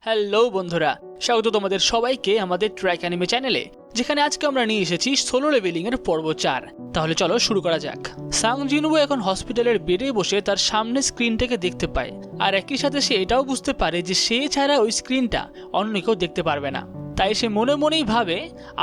Hello বন্ধুরা, স্বাগত তোমাদের সবাইকে আমাদের ট্র্যাক অ্যানিমে চ্যানেলে, যেখানে আজকে আমরা নিয়ে এসেছি সোলো লেভেলিং এর পর্ব 4। তাহলে চলো শুরু করা যাক। সাং জিনবো এখন হসপিটালের বেডে বসে তার সামনে স্ক্রিনটাকে দেখতে পায়, আর একই সাথে সে এটাও বুঝতে পারে যে সে ছাড়া ওই স্ক্রিনটা অন্য কেউ দেখতে পারবে না। তাই সে মনে মনেই ভাবে,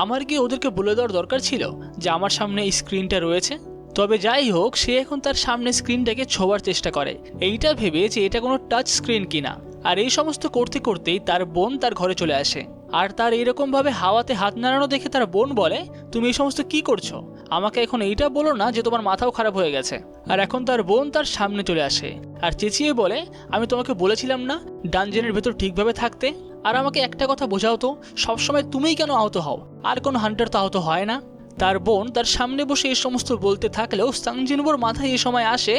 আমার কি ওদেরকে বলে দেওয়ার দরকার ছিল যে আমার সামনে এই স্ক্রিনটা রয়েছে? তবে যাই হোক, সে এখন তার সামনে স্ক্রিনটাকে ছোঁয়ার চেষ্টা করে, এইটা ভেবে যে এটা কোনো টাচ স্ক্রিন কিনা। আর এই সমস্ত করতে করতেই তার বোন তার ঘরে চলে আসে, আর তার এইরকম ভাবে হাওয়াতে হাত নাড়ানো দেখে তার বোন বলে, তুমি এই সমস্ত কি করছো? আমাকে এখন এইটা বলো না যে তোমার মাথাও খারাপ হয়ে গেছে। আর এখন তার বোন তার সামনে চলে আসে আর চেঁচিয়ে বলে, আমি তোমাকে বলেছিলাম না ডানজেনের ভেতর ঠিকভাবে থাকতে? আর আমাকে একটা কথা বোঝাও তো, সবসময় তুমিই কেন আহত হও, আর কোনো হান্টার তো আহত হয় না? তার বোন তার সামনে বসে এই সমস্ত বলতে থাকলেও সাং জিনবোর মাথায় এই সময় আসে,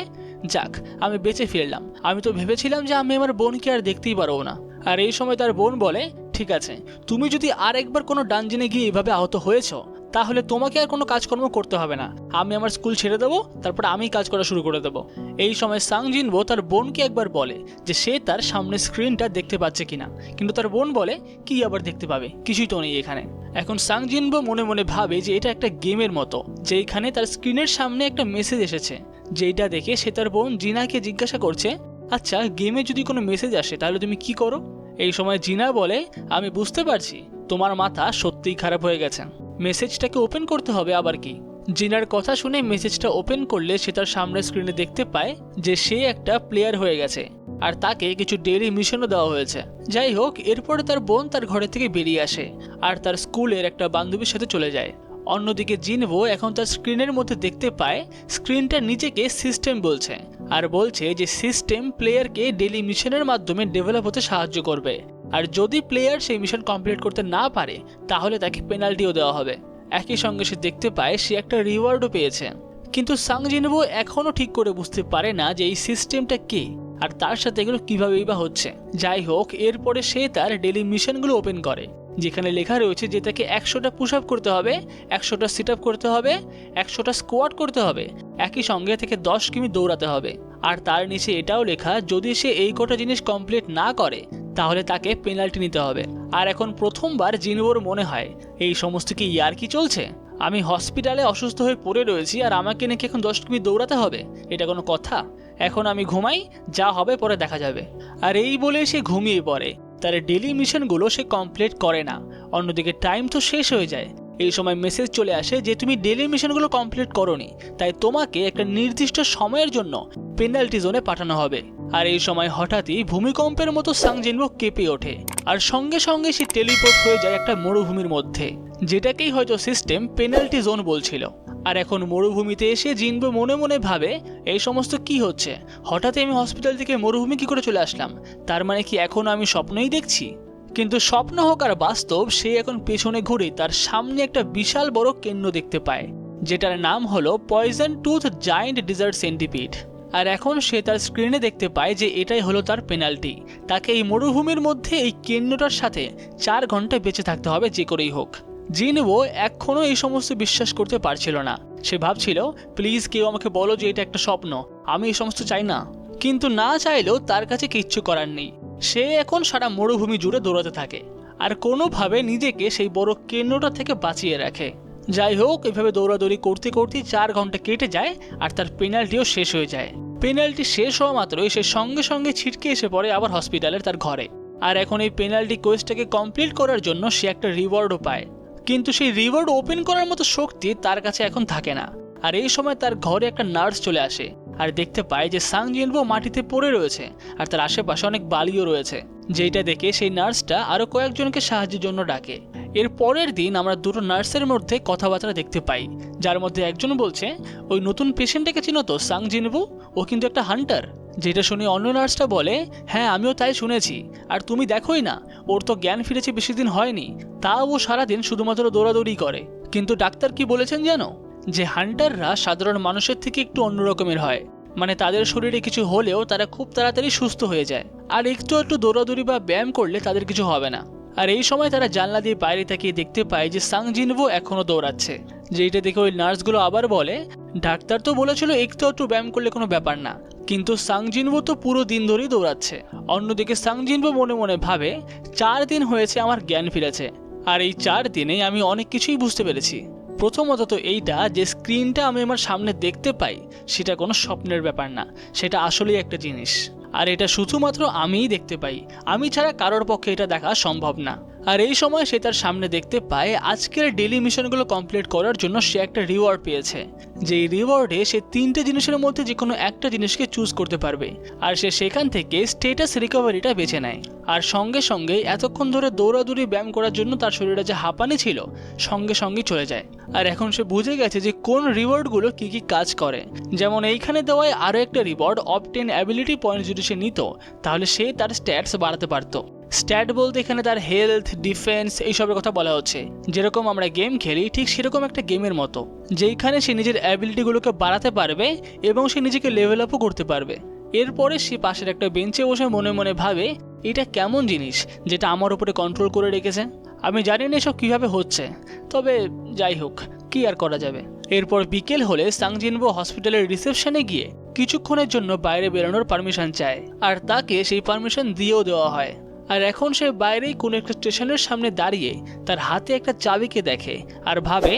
যাক আমি বেঁচে ফিরলাম, আমি তো ভেবেছিলাম যে আমি আমার বোনকে আর দেখতেই পারবো না। আর এই সময় তার বোন বলে, ঠিক আছে, তুমি যদি আর একবার কোনো ডানজেনে গিয়ে এভাবে আহত হয়েছো, তাহলে তোমাকে আর কোনো কাজকর্ম করতে হবে না, আমি আমার স্কুল ছেড়ে দেবো, তারপর আমি কাজ করা শুরু করে দেবো। এই সময় সাং জিনবো তার বোনকে একবার বলে যে সে তার সামনে স্ক্রিনটা দেখতে পাচ্ছে কিনা, কিন্তু তার বোন বলে, কি আবার দেখতে পাবে, কিছুই তো নেই এখানে। এখন সাং জিনবো মনে মনে ভাবে যে এটা একটা গেমের মতো, যেখানে তার স্ক্রিনের সামনে একটা মেসেজ এসেছে, যেটা দেখে সে তার বোন জিনাকে জিজ্ঞাসা করছে, আচ্ছা গেমে যদি কোনো মেসেজ আসে তাহলে তুমি কি করো? এই সময় জিনা বলে, আমি বুঝতে পারছি তোমার মাথা সত্যিই খারাপ হয়ে গেছে, মেসেজটাকে ওপেন করতে হবে আবার কি? জিনার কথা শুনে মেসেজটা ওপেন করলে সে তার সামনের স্ক্রিনে দেখতে পায় যে সে একটা প্লেয়ার হয়ে গেছে, আর তাকে কিছু ডেইলি মিশনও দেওয়া হয়েছে। যাই হোক, এরপরে তার বোন তার ঘরে থেকে বেরিয়ে আসে আর তার স্কুলের একটা বান্ধবীর সাথে চলে যায়। অন্যদিকে জিনবো এখন তার স্ক্রিনের মধ্যে দেখতে পায় স্ক্রিনটা নিজেকে সিস্টেম বলছে, আর বলছে যে সিস্টেম প্লেয়ারকে ডেইলি মিশনের মাধ্যমে ডেভেলপ হতে সাহায্য করবে, আর যদি প্লেয়ার সেই মিশন কমপ্লিট করতে না পারে তাহলে তাকে পেনাল্টিও দেওয়া হবে। একই সঙ্গে সে দেখতে পায় সে একটা রিওয়ার্ডও পেয়েছে। কিন্তু সাং জিনবো এখনও ঠিক করে বুঝতে পারে না যে এই সিস্টেমটা কি আর তার সাথে এগুলো কীভাবেই বা হচ্ছে। যাই হোক, এরপরে সে তার ডেইলি মিশনগুলো ওপেন করে, যেখানে লেখা রয়েছে যে তাকে 100টা পুশ আপ করতে হবে, 100টা সিট আপ করতে হবে, 100টা স্কোয়াট করতে হবে, একই সঙ্গে থেকে 10 কিমি দৌড়াতে হবে। আর তার নিচে এটাও লেখা, যদি সে এই কটা জিনিস কমপ্লিট না করে তাহলে তাকে পেনাল্টি নিতে হবে। আর এখন প্রথমবার জিনবোর মনে হয়, এই সমস্ত কি ইয়ার্কি চলছে? আমি হসপিটালে অসুস্থ হয়ে পড়ে রয়েছি আর আমাকে নাকি এখন 10 কিমি দৌড়াতে হবে? এটা কোনো কথা? এখন আমি ঘুমাই, যা হবে পরে দেখা যাবে। আর এই বলে সে ঘুমিয়ে পড়ে। তার ডেইলি মিশনগুলো সে কমপ্লিট করে না। অন্যদিকে টাইম তো শেষ হয়ে যায়। এই সময় মেসেজ চলে আসে যে তুমি ডেইলি মিশনগুলো কমপ্লিট করোনি, তাই তোমাকে একটা নির্দিষ্ট সময়ের জন্য পেনাল্টি জোনে পাঠানো হবে। আর এই সময় হঠাৎই ভূমিকম্পের মতো সাং জিনবো কেঁপে ওঠে, আর সঙ্গে সঙ্গে সে টেলিপোর্ট হয়ে যায় একটা মরুভূমির মধ্যে, যেটাকেই হয়তো সিস্টেম পেনাল্টি জোন বলছিল। আর এখন মরুভূমিতে এসে জিনবো মনে মনে ভাবে, এই সমস্ত কি হচ্ছে? হঠাৎ আমি হসপিটাল থেকে মরুভূমি কি করে চলে আসলাম? তার মানে কি এখন আমি স্বপ্নই দেখছি? কিন্তু স্বপ্ন হোক আর বাস্তব, সে এখন পেছনে ঘুরে তার সামনে একটা বিশাল বড় কেন্দ্র দেখতে পায়, যেটার নাম হলো poison tooth giant desert centipede. আর এখন সে তার স্ক্রিনে দেখতে পায় যে এটাই হলো তার পেনাল্টি, তাকে এই মরুভূমির মধ্যে এই কেন্দ্রটার সাথে 4 ঘন্টা বেঁচে থাকতে হবে যে করেই হোক। জিনবো এখনও এই সমস্ত বিশ্বাস করতে পারছিল না। সে ভাবছিল, প্লিজ কেউ আমাকে বলো যে এটা একটা স্বপ্ন, আমি এই সমস্ত চাই না। কিন্তু না চাইলেও তার কাছে কিচ্ছু করার নেই। সে এখন সারা মরুভূমি জুড়ে দৌড়াতে থাকে আর কোনোভাবে নিজেকে সেই বড় কেন্দ্রটা থেকে বাঁচিয়ে রাখে। যাই হোক, এভাবে দৌড়াদৌড়ি করতে করতে 4 ঘন্টা কেটে যায় আর তার পেনাল্টিও শেষ হয়ে যায়। পেনাল্টি শেষ হওয়া মাত্রই সে সঙ্গে সঙ্গে ছিটকে এসে পড়ে আবার হসপিটালের তার ঘরে। আর এখন এই পেনাল্টি কোয়েস্টটাকে কমপ্লিট করার জন্য সে একটা রিওয়ার্ডও পায়, কিন্তু সেই রিওয়ার্ড ওপেন করার মতো শক্তি তার কাছে এখন থাকে না। আর এই সময় তার ঘরে একটা নার্স চলে আসে আর দেখতে পায় যে সাং জিনবো মাটিতে পড়ে রয়েছে আর তার আশেপাশে অনেক বালিও রয়েছে, যেটা দেখে সেই নার্সটা আরো কয়েকজনকে সাহায্যের জন্য ডাকে। এর পরের দিন আমরা দুটো নার্সের মধ্যে কথাবার্তা দেখতে পাই, যার মধ্যে একজন বলছে, ওই নতুন পেশেন্টটাকে চিনো তো সাং জিনবো, ও কিন্তু একটা হান্টার। যেটা শুনে অন্য নার্সটা বলে, হ্যাঁ আমিও তাই শুনেছি, আর তুমি দেখোই না, ওর তো জ্ঞান ফিরেছে বেশি দিন হয়নি, তাও ও সারাদিন শুধুমাত্র দৌড়াদৌড়ি করে। কিন্তু ডাক্তার কি বলেছেন জানো? যে হান্টাররা সাধারণ মানুষের থেকে একটু অন্যরকমের হয়, মানে তাদের শরীরে কিছু হলেও তারা খুব তাড়াতাড়ি সুস্থ হয়ে যায়, আর একটু দৌড়াদৌড়ি বা ব্যায়াম করলে তাদের কিছু হবে না। আর এই সময় তারা জানলা দিয়ে বাইরে তাকিয়ে দেখতে পায় যে সাং জিনবো এখনো দৌড়াচ্ছে, যেটা দেখে ওই নার্সগুলো আবার বলে, ডাক্তার তো বলেছিল একটু একটু ব্যায়াম করলে কোনো ব্যাপার না, কিন্তু সাং জিনবো তো পুরো দিন ধরেই দৌড়াচ্ছে। অন্যদিকে সাং জিনবো মনে মনে ভাবে 4 দিন হয়েছে আমার জ্ঞান ফিরেছে, আর এই 4 দিনে আমি অনেক কিছুই বুঝতে পেরেছি। প্রথমত তো এইটা যে স্ক্রিনটা আমি আমার সামনে দেখতে পাই সেটা কোনো স্বপ্নের ব্যাপার না, সেটা আসলেই একটা জিনিস, আর এটা শুধুমাত্র আমিই দেখতে পাই, আমি ছাড়া কারোর পক্ষে এটা দেখা সম্ভব না। আর এই সময় সে তার সামনে দেখতে পায় আজকের ডেলি মিশনগুলো কমপ্লিট করার জন্য সে একটা রিওয়ার্ড পেয়েছে, যেই রিওয়ার্ডে সে 3টে জিনিসের মধ্যে যে কোনো একটা জিনিসকে চুজ করতে পারবে, আর সে সেখান থেকে স্ট্যাটাস রিকভারিটা বেছে নেয়। আর সঙ্গে সঙ্গে এতক্ষণ ধরে দৌড়াদৌড়ি ব্যায়াম করার জন্য তার শরীরে যে হাঁপানি ছিল সঙ্গে সঙ্গেই চলে যায়। আর এখন সে বুঝে গেছে যে কোন রিওয়ার্ডগুলো কি কি কাজ করে। যেমন এইখানে দেওয়ায় আরও একটা রিওয়ার্ড অবটেন অ্যাবিলিটি পয়েন্ট যদি সে নিত তাহলে সে তার স্ট্যাটস বাড়াতে পারতো। স্ট্যাট বলতে এখানে তার হেলথ, ডিফেন্স এইসবের কথা বলা হচ্ছে। যেরকম আমরা গেম খেলি ঠিক সেরকম একটা গেমের মতো, যেইখানে সে নিজের অ্যাবিলিটিগুলোকে বাড়াতে পারবে এবং সে নিজেকে লেভেল আপও করতে পারবে। এরপরে সে পাশের একটা বেঞ্চে বসে মনে মনে ভাবে এটা কেমন জিনিস যেটা আমার উপরে কন্ট্রোল করে রেখেছে। আমি জানি না এসব কীভাবে হচ্ছে, তবে যাই হোক, কি আর করা যাবে। এরপর বিকেল হলে সাং জিনবো হসপিটালের রিসেপশনে গিয়ে কিছুক্ষণের জন্য বাইরে বেরোনোর পারমিশন চায়, আর তাকে সেই পারমিশন দিয়েও দেওয়া হয়। আর এখন সে বাইরেই কোনো একটা স্টেশনের সামনে দাঁড়িয়ে তার হাতে একটা চাবিকে দেখে আর ভাবে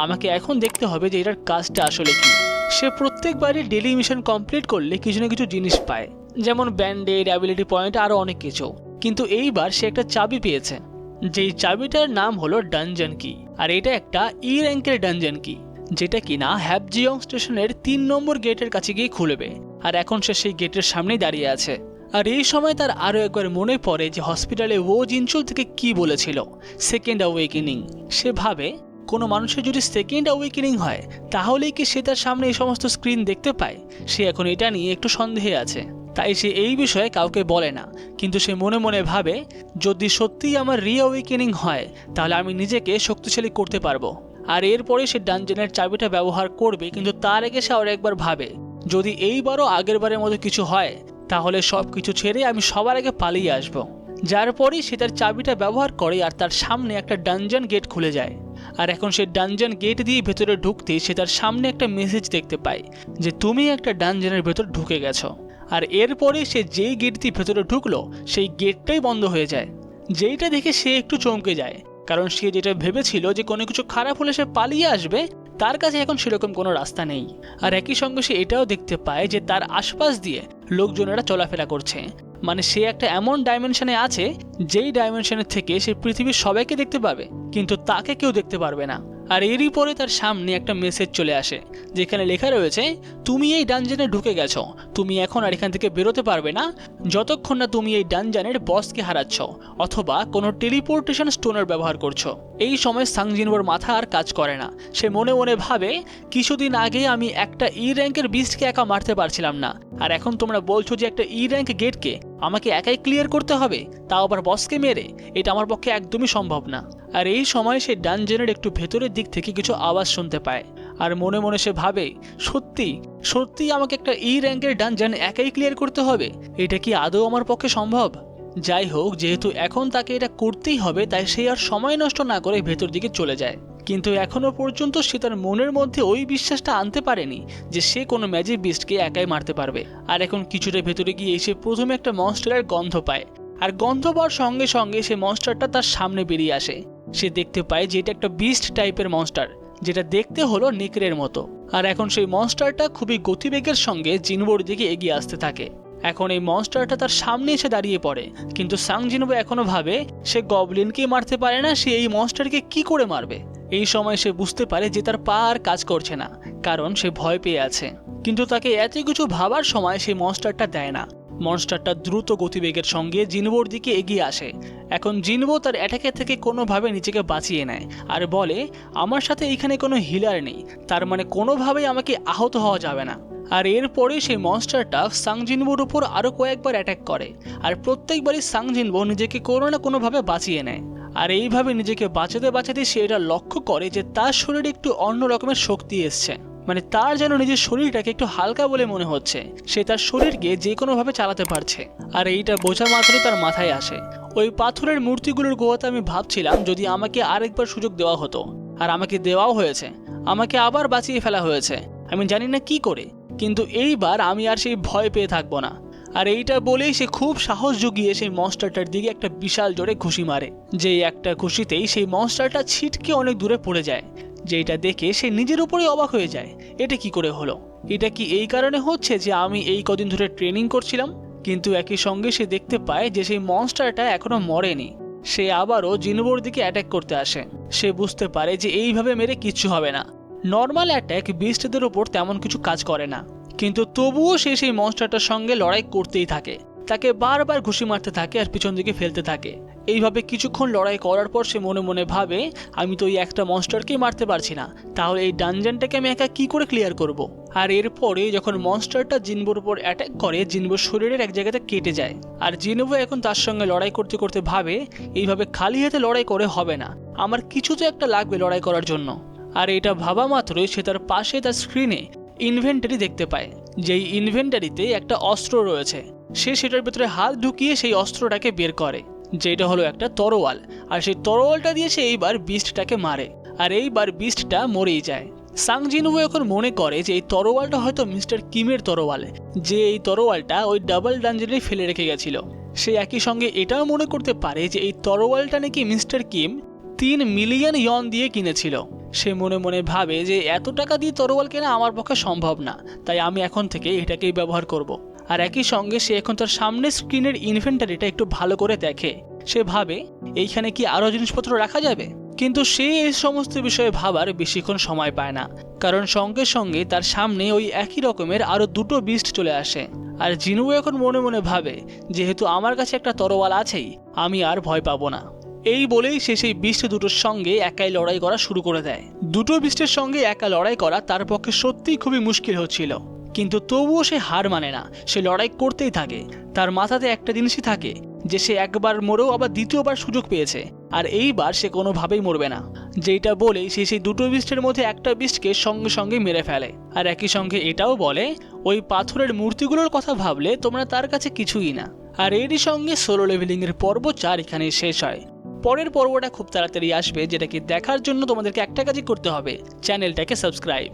আমাকে এখন দেখতে হবে যে এটার কাজটা আসলে কি। সে প্রত্যেকবারই ডেলি মিশন কমপ্লিট করলে কিছু না কিছু জিনিস পায়, যেমন ব্যান্ডেড, অ্যাবিলিটি পয়েন্ট, আরও অনেক কিছু। কিন্তু এইবার সে একটা চাবি পেয়েছে, যেই চাবিটার নাম হলো ডানজন কি, আর এটা একটা ই র্যাঙ্কের ডানজন কি, যেটা কিনা হ্যাপজিয়ং স্টেশনের 3 নম্বর গেটের কাছে গিয়ে খুলবে। আর এখন সে সেই গেটের সামনেই দাঁড়িয়ে আছে। আর এই সময় তার আরও একবার মনে পড়ে যে হসপিটালে ও জিনচুল থেকে কি বলেছিল, সেকেন্ড অ্যাওয়েকেনিং। সে ভাবে কোনো মানুষের যদি সেকেন্ড অ্যাওয়েকেনিং হয় তাহলেই কি সে তার সামনে এই সমস্ত স্ক্রিন দেখতে পায়। সে এখন এটা নিয়ে একটু সন্দেহে আছে, তাই সে এই বিষয়ে কাউকে বলে না। কিন্তু সে মনে মনে ভাবে যদি সত্যিই আমার রিঅ্যাওয়েকেনিং হয় তাহলে আমি নিজেকে শক্তিশালী করতে পারবো। আর এরপরে সে ডানজনের চাবিটা ব্যবহার করবে, কিন্তু তার আগে সে আর একবার ভাবে যদি এইবারও আগের বারের মতো কিছু হয় তাহলে সব কিছু ছেড়ে আমি সবার আগে পালিয়ে আসব। যার পরেই সে তার চাবিটা ব্যবহার করে আর তার সামনে একটা ডানজন গেট খুলে যায়। আর এখন সে ডানজন গেট দিয়ে ভেতরে ঢুকতে সে তার সামনে একটা মেসেজ দেখতে পায় যে তুমি একটা ডানজনের ভেতর ঢুকে গেছো। আর এরপরে সে যেই গেট দিয়ে ভেতরে ঢুকলো সেই গেটটাই বন্ধ হয়ে যায়, যেইটা দেখে সে একটু চমকে যায়, কারণ সে যেটা ভেবেছিল যে কোনো কিছু খারাপ হলে সে পালিয়ে আসবে, তার কাছে এখন সেরকম কোনো রাস্তা নেই। আর একই সঙ্গে সে এটাও দেখতে পায় যে তার আশপাশ দিয়ে লোকজনেরা চলাফেরা করছে, মানে সে একটা এমন ডাইমেনশনে আছে যেই ডাইমেনশনের থেকে সে পৃথিবীর সবাইকে দেখতে পাবে কিন্তু তাকে কেউ দেখতে পারবে না। আর এরই পরে তার সামনে একটা মেসেজ চলে আসে যেখানে লেখা রয়েছে তুমি এই ডানজনে ঢুকে গেছো, তুমি এখন আর এখান থেকে বেরোতে পারবে না যতক্ষণ না তুমি এই ডানজনের বসকে হারাচ্ছ অথবা কোনো টেলিপোর্টেশন স্টোনের ব্যবহার করছো। এই সময় সাং জিনবোর মাথা আর কাজ করে না। সে মনে মনে ভাবে কিছুদিন আগে আমি একটা ই র্যাঙ্কের বিস্টকে একা মারতে পারছিলাম না, আর এখন তোমরা বলছো যে একটা ই র্যাঙ্ক গেটকে আমাকে একাই ক্লিয়ার করতে হবে, তাও আবার বসকে মেরে। এটা আমার পক্ষে একদমই সম্ভব না। আর এই সময় সে ডানজনের একটু ভেতরের দিক থেকে কিছু আওয়াজ শুনতে পায়, আর মনে মনে সে ভাবে সত্যি সত্যি আমাকে একটা ই র্যাঙ্কের ডানজন একাই ক্লিয়ার করতে হবে, এটা কি আদৌ আমার পক্ষে সম্ভব? যাই হোক, যেহেতু এখন তাকে এটা করতেই হবে তাই সে আর সময় নষ্ট না করে ভেতর দিকে চলে যায়। কিন্তু এখনো পর্যন্ত সে তার মনের মধ্যে ওই বিশ্বাসটা আনতে পারেনি যে সে কোনো ম্যাজিক বিস্টকে একাই মারতে পারবে। আর এখন কিছুটা ভেতরে গিয়ে সে প্রথমে একটা মনস্টারের গন্ধ পায়, আর গন্ধ পাওয়ার সঙ্গে সঙ্গে সে মনস্টারটা তার সামনে বেরিয়ে আসে। সে দেখতে পায় যে এটা একটা বিস্ট টাইপের মনস্টার, যেটা দেখতে হলো নেকড়ের মতো। আর এখন সেই মনস্টারটা খুবই গতিবেগের সঙ্গে জিনবোর দিকে এগিয়ে আসতে থাকে। এখন এই মনস্টারটা তার সামনে এসে দাঁড়িয়ে পড়ে, কিন্তু সাং জিনবো এখনো ভাবে সে গবলিনকে মারতে পারে না, সে এই মনস্টারকে কি করে মারবে। এই সময় সে বুঝতে পারে যে তার পা আর কাজ করছে না, কারণ সে ভয় পেয়ে আছে। কিন্তু তাকে এত কিছু ভাবার সময় সেই মনস্টারটা দেয় না। মনস্টারটা দ্রুত গতিবেগের সঙ্গে জিনবোর দিকে এগিয়ে আসে। এখন জিনবো তার অ্যাটাকের থেকে কোনোভাবে নিজেকে বাঁচিয়ে নেয় আর বলে আমার সাথে এইখানে কোনো হিলার নেই, তার মানে কোনোভাবেই আমাকে আহত হওয়া যাবে না। আর এরপরে সেই মনস্টারটা সাং জিনবোর উপর আরও কয়েকবার অ্যাটাক করে, আর প্রত্যেকবারই সাং জিনবো নিজেকে কোনো না কোনোভাবে বাঁচিয়ে নেয়। আর এইভাবে নিজেকে বাঁচাতে বাঁচাতে সে এটা লক্ষ্য করে যে তার শরীরে একটু অন্য রকমের শক্তি এসছে, মানে তার যেন নিজের শরীরটাকে একটু হালকা বলে মনে হচ্ছে, সে তার শরীরকে যে কোনোভাবে চালাতে পারছে। আর এইটা বোঝা মাত্রই তার মাথায় আসে ওই পাথরের মূর্তিগুলোর গুহাতে আমি ভাবছিলাম যদি আমাকে আরেকবার সুযোগ দেওয়া হতো, আর আমাকে দেওয়াও হয়েছে, আমাকে আবার বাঁচিয়ে ফেলা হয়েছে, আমি জানি না কি করে, কিন্তু এইবার আমি আর সেই ভয় পেয়ে থাকবো না। আর এইটা বলেই সে খুব সাহস জুগিয়ে সেই মনস্টারটার দিকে একটা বিশাল জোরে ঘুষি মারে। যেই একটা ঘুষিতেই সেই মনস্টারটা ছিটকে অনেক দূরে পড়ে যায়। যেটা দেখে সে নিজের উপরেই অবাক হয়ে যায়, এটা কি করে হলো? এটা কি এই কারণে হচ্ছে যে আমি এই কদিন ধরে ট্রেনিং করছিলাম? কিন্তু একই সঙ্গে সে দেখতে পায় যে সেই মনস্টারটা এখনো মরেনি। সে আবারও জিনুবোর দিকে অ্যাটাক করতে আসে। সে বুঝতে পারে যে এইভাবে মেরে কিচ্ছু হবে না। নর্মাল অ্যাটাক বিস্টদের ওপর তেমন কিছু কাজ করে না, কিন্তু তবুও সে সেই মনস্টারটার সঙ্গে লড়াই করতেই থাকে। তাকে বারবার ঘুষি মারতে থাকে আর পিছন দিকে ফেলতে থাকে। এইভাবে কিছুক্ষণ লড়াই করার পর সে মনে মনে ভাবে, আমি তো ওই একটা মনস্টারকেই মারতে পারছি না, তাহলে এই ডানজনটাকে আমি একা কি করে ক্লিয়ার করব? আর এরপরে যখন মনস্টারটা জিনবোর উপর অ্যাটাক করে, জিনবোর শরীরের এক জায়গাতে কেটে যায়। আর জিনবো এখন তার সঙ্গে লড়াই করতে করতে ভাবে, এইভাবে খালি হাতে লড়াই করে হবে না, আমার কিছু তো একটা লাগবে লড়াই করার জন্য। আর এটা ভাবা মাত্রই সে তার পাশে তার স্ক্রিনে ইনভেন্টারি দেখতে পায়। যেই ইনভেন্টারিতে একটা অস্ত্র রয়েছে। সে সেটার ভেতরে হাত ঢুকিয়ে সেই অস্ত্রটাকে বের করে, যেটা হলো একটা তরোয়াল। আর সেই তরোয়ালটা দিয়ে সে এইবার বিস্টটাকে মারে, আর এইবার বিস্টটা মরেই যায়। সাং জিনবো এখন মনে করে যে এই তরোয়ালটা হয়তো মিস্টার কিমের তরোয়াল, যে এই তরোয়ালটা ওই ডাবল ডানজনে ফেলে রেখে গেছিল। সে একই সঙ্গে এটাও মনে করতে পারে যে এই তরোয়ালটা নাকি মিস্টার কিম 3 মিলিয়ন ইয়ন দিয়ে কিনেছিল। সে মনে মনে ভাবে যে এত টাকা দিয়ে তরোয়াল কেনা আমার পক্ষে সম্ভব না, তাই আমি এখন থেকে এটাকেই ব্যবহার করব। আর একই সঙ্গে সে এখন তার সামনের স্ক্রিনের ইনভেন্টারিটা একটু ভালো করে দেখে। সে ভাবে এইখানে কি আরও জিনিসপত্র রাখা যাবে, কিন্তু সে এই সমস্ত বিষয়ে ভাবার বেশিক্ষণ সময় পায় না, কারণ সঙ্গে সঙ্গে তার সামনে ওই একই রকমের আরও 2টো বিস্ট চলে আসে। আর জিনুও এখন মনে মনে ভাবে, যেহেতু আমার কাছে একটা তরোয়াল আছেই, আমি আর ভয় পাবো না। এই বলেই সে সেই বিস্ট দুটোর সঙ্গে একাই লড়াই করা শুরু করে দেয়। 2টো বিস্টের সঙ্গে একা লড়াই করা তার পক্ষে সত্যিই খুবই মুশকিল হচ্ছিল, কিন্তু তবুও সে হার মানে না, সে লড়াই করতেই থাকে। তার মাথাতে একটা জিনিসই থাকে যে সে একবার মরেও আবার দ্বিতীয়বার সুযোগ পেয়েছে, আর এইবার সে কোনোভাবেই মরবে না। যেটা বলেই সে সেই 2টো বিস্টের মধ্যে একটা বিস্টকে সঙ্গে সঙ্গে মেরে ফেলে। আর একই সঙ্গে এটাও বলে, ওই পাথরের মূর্তিগুলোর কথা ভাবলে তোমরা তার কাছে কিছুই না। আর এরই সঙ্গে সোলো লেভেলিংয়ের পর্ব 4 এখানেই শেষ হয়। পরের পর্বটা খুব তাড়াতাড়ি আসবে, যেটাকে দেখার জন্য তোমাদেরকে একটা কাজই করতে হবে, চ্যানেলটাকে সাবস্ক্রাইব।